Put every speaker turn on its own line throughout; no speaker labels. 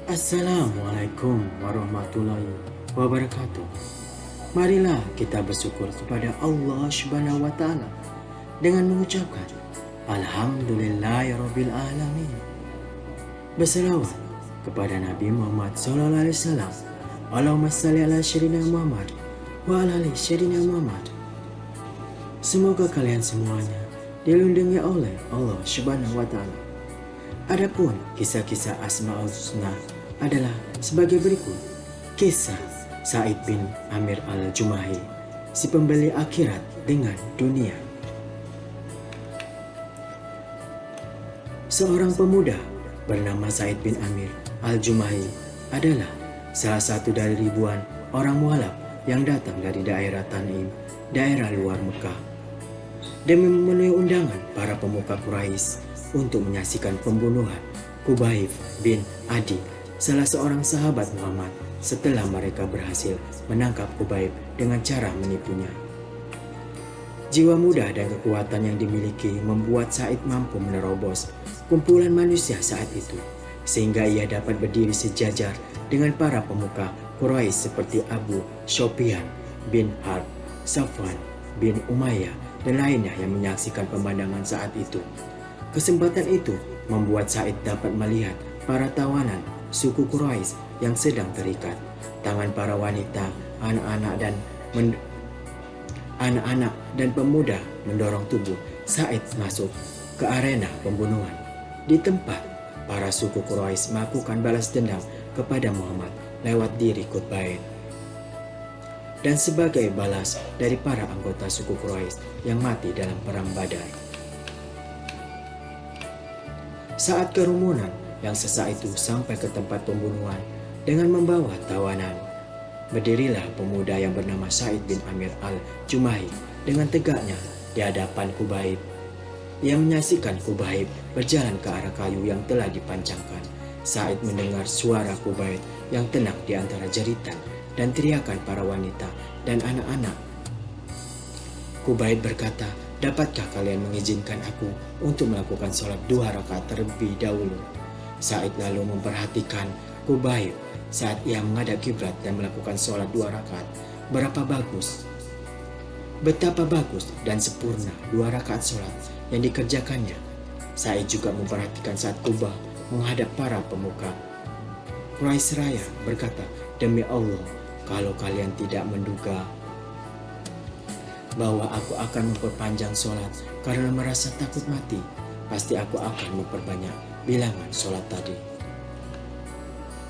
Assalamualaikum warahmatullahi wabarakatuh. Marilah kita bersyukur kepada Allah Subhanahu wa Ta'ala dengan mengucapkan Alhamdulillahirabbil alamin. Berselawat kepada Nabi Muhammad sallallahu alaihi wasallam. Allahumma shalli ala sayyidina Muhammad wa ala ali sayyidina Muhammad. Semoga kalian semuanya dilindungi oleh Allah Subhanahu wa Ta'ala. Adapun kisah-kisah Asmaul Husna adalah sebagai berikut. Kisah Sa'id bin Amir al-Jumahi, si pembeli akhirat dengan dunia. Seorang pemuda bernama Sa'id bin Amir al-Jumahi adalah salah satu dari ribuan orang mualaf yang datang dari daerah Tanim, daerah luar Mekah, demi memenuhi undangan para pemuka Quraisy untuk menyaksikan pembunuhan Qubayb bin Adi, salah seorang sahabat Muhammad, setelah mereka berhasil menangkap Qubayb dengan cara menipunya. Jiwa muda dan kekuatan yang dimiliki membuat Sa'id mampu menerobos kumpulan manusia saat itu, sehingga ia dapat berdiri sejajar dengan para pemuka Quraisy seperti Abu Sufyan bin Harb, Safwan bin Umayyah, dan lainnya yang menyaksikan pemandangan saat itu. Kesempatan itu membuat Sa'id dapat melihat para tawanan suku Quraisy yang sedang terikat. Tangan para wanita, anak-anak dan pemuda mendorong tubuh Sa'id masuk ke arena pembunuhan. Di tempat para suku Quraisy melakukan balas dendam kepada Muhammad lewat diri Qubayb, dan sebagai balas dari para anggota suku Quraisy yang mati dalam perang Badar. Saat kerumunan yang sesak itu sampai ke tempat pembunuhan dengan membawa tawanan, berdirilah pemuda yang bernama Sa'id bin Amir al-Jumahi dengan tegaknya di hadapan Qubayb. Ia menyaksikan Qubayb berjalan ke arah kayu yang telah dipancangkan. Sa'id mendengar suara Qubayb yang tenang di antara jeritan dan teriakan para wanita dan anak-anak. Qubayb berkata, "Dapatkah kalian mengizinkan aku untuk melakukan sholat 2 rakaat terlebih dahulu?" Sa'id lalu memperhatikan Qubayb saat ia menghadap kiblat dan melakukan sholat 2 rakaat. Betapa bagus dan sempurna 2 rakaat sholat yang dikerjakannya. Sa'id juga memperhatikan saat Qubayb menghadap para pemuka Quraisy seraya berkata, "Demi Allah, kalau kalian tidak menduga bahwa aku akan memperpanjang sholat karena merasa takut mati, pasti aku akan memperbanyak bilangan sholat tadi."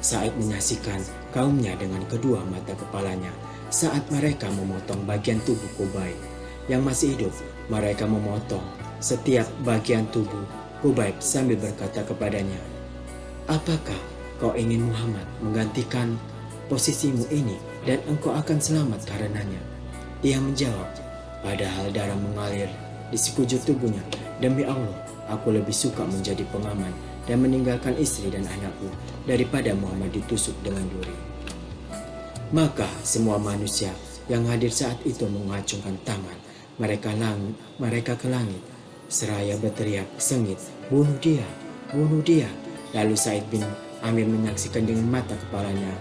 Sa'id menyaksikan kaumnya dengan kedua mata kepalanya saat mereka memotong bagian tubuh Qubayb yang masih hidup. Mereka memotong setiap bagian tubuh Qubayb sambil berkata kepadanya, "Apakah kau ingin Muhammad menggantikan posisimu ini dan engkau akan selamat karenanya?" Ia menjawab, padahal darah mengalir di sekujur tubuhnya, "Demi Allah, aku lebih suka menjadi pengaman dan meninggalkan istri dan anakku daripada Muhammad ditusuk dengan duri." Maka semua manusia yang hadir saat itu mengacungkan tangan mereka ke langit seraya berteriak sengit, "Bunuh dia, bunuh dia!" Lalu Sa'id bin Amir menyaksikan dengan mata kepalanya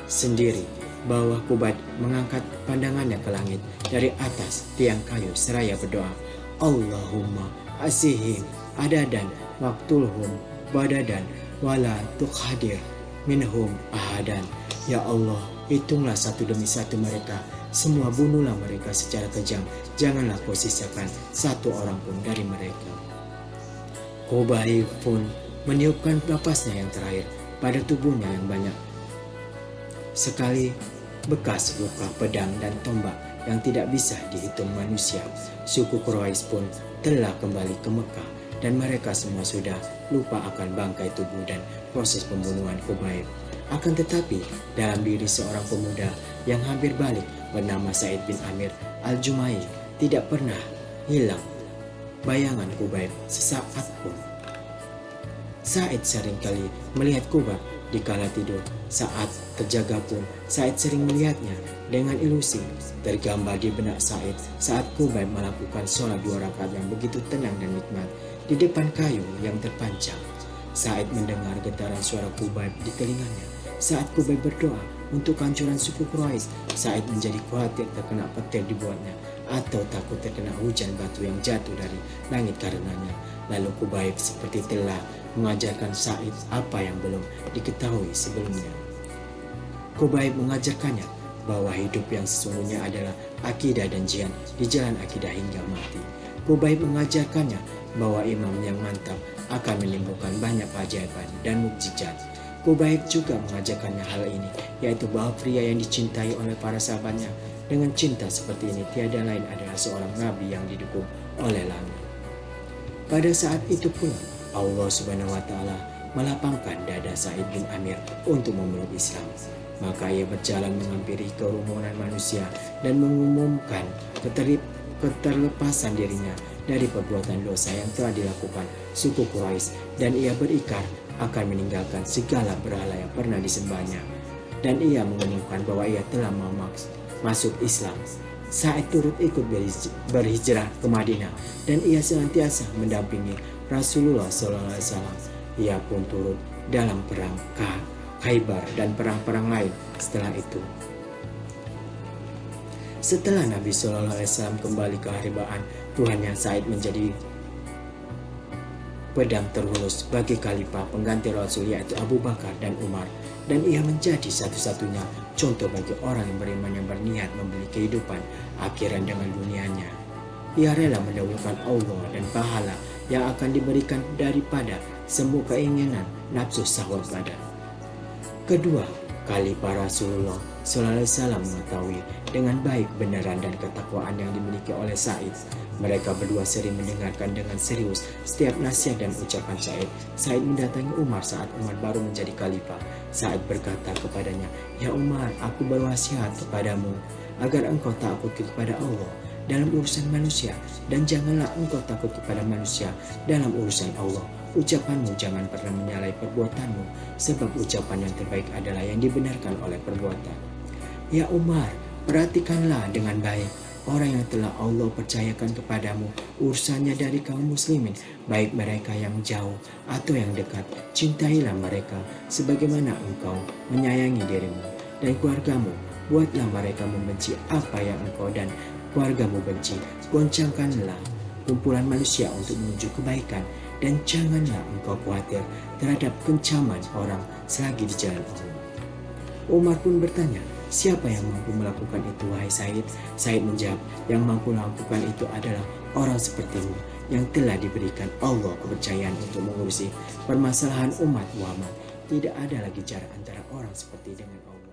sendiri bahwa Qubayb mengangkat pandangannya ke langit dari atas tiang kayu seraya berdoa, "Allahumma asihim adadan waktulhum badadan wala tukhadir minhum ahadan." Ya Allah, hitunglah satu demi satu mereka, semua bunuhlah mereka secara kejam, janganlah kau sisakan satu orang pun dari mereka. Qubayb pun meniupkan napasnya yang terakhir pada tubuhnya yang banyak sekali bekas luka pedang dan tombak yang tidak bisa dihitung manusia. Suku Quraisy pun telah kembali ke Mekah dan mereka semua sudah lupa akan bangkai tubuh dan proses pembunuhan Qubayb. Akan tetapi dalam diri seorang pemuda yang hampir balik bernama Sa'id bin Amir al-Jumahi tidak pernah hilang bayangan Qubayb sesaat pun. Sa'id seringkali melihat Qubayb di kala tidur. Saat terjaga pun Sa'id sering melihatnya dengan ilusi tergambar di benak Sa'id saat Qubayb melakukan sholat 2 rakaat yang begitu tenang dan nikmat di depan kayu yang terpancang. Said mendengar getaran suara Qubayb di telinganya. Saat Qubayb berdoa untuk kehancuran suku Quraisy, Said menjadi khawatir terkena petir dibuatnya atau takut terkena hujan batu yang jatuh dari langit karenanya. Lalu Qubayb seperti telah mengajarkan Said apa yang belum diketahui sebelumnya. Qubayb mengajarkannya bahwa hidup yang sesungguhnya adalah akidah dan jihad di jalan akidah hingga mati. Qubayb mengajarkannya bahwa imam yang mantap akan menimbulkan banyak keajaiban dan mukjizat. Qubayb juga mengajarkannya hal ini, yaitu bahwa pria yang dicintai oleh para sahabatnya dengan cinta seperti ini tiada lain adalah seorang nabi yang didukung oleh langit. Pada saat itu pula Allah Subhanahu wa Ta'ala melapangkan dada Sa'id bin Amir untuk memeluk Islam. Maka ia berjalan menghampiri kerumunan manusia dan mengumumkan keterlepasan dirinya dari perbuatan dosa yang telah dilakukan suku Quraisy, dan ia berikrar akan meninggalkan segala berhala yang pernah disembahnya, dan ia mengumumkan bahwa ia telah masuk Islam. Sa'id turut ikut berhijrah ke Madinah, dan ia senantiasa mendampingi Rasulullah SAW. Ia pun turut dalam perang Khaybar dan perang-perang lain setelah itu. Setelah Nabi SAW kembali ke haribaan Tuhannya, Sa'id menjadi pedang terhunus bagi khalifah pengganti Rasul, yaitu Abu Bakar dan Umar, dan ia menjadi satu-satunya contoh bagi orang yang beriman yang berniat membeli kehidupan akhirat dengan dunianya. Ia rela mendahulukan Allah dan pahala yang akan diberikan daripada semua keinginan nafsu syahwat badan. Kedua kali para Rasulullah SAW mengetahui dengan baik kebenaran dan ketakwaan yang dimiliki oleh Sa'id. Mereka berdua sering mendengarkan dengan serius setiap nasihat dan ucapan Sa'id. Sa'id mendatangi Umar saat Umar baru menjadi khalifah. Sa'id berkata kepadanya, "Ya Umar, aku berwasiat kepadamu agar engkau takut kepada Allah dalam urusan manusia, dan janganlah engkau takut kepada manusia dalam urusan Allah. Ucapanmu jangan pernah menyalahi perbuatanmu, sebab ucapan yang terbaik adalah yang dibenarkan oleh perbuatan. Ya Umar, perhatikanlah dengan baik orang yang telah Allah percayakan kepadamu urusannya dari kaum muslimin, baik mereka yang jauh atau yang dekat. Cintailah mereka sebagaimana engkau menyayangi dirimu dan keluargamu. Buatlah mereka membenci apa yang engkau dan keluargamu benci. Goncangkanlah kumpulan manusia untuk menuju kebaikan, dan janganlah engkau khawatir terhadap kencaman orang selagi di jalan Allah." Umar pun bertanya, "Siapa yang mampu melakukan itu, wahai Sa'id?" Sa'id menjawab, "Yang mampu melakukan itu adalah orang sepertimu yang telah diberikan Allah kepercayaan untuk mengurusi permasalahan umat Muhammad. Tidak ada lagi jarak antara orang seperti dengan Allah."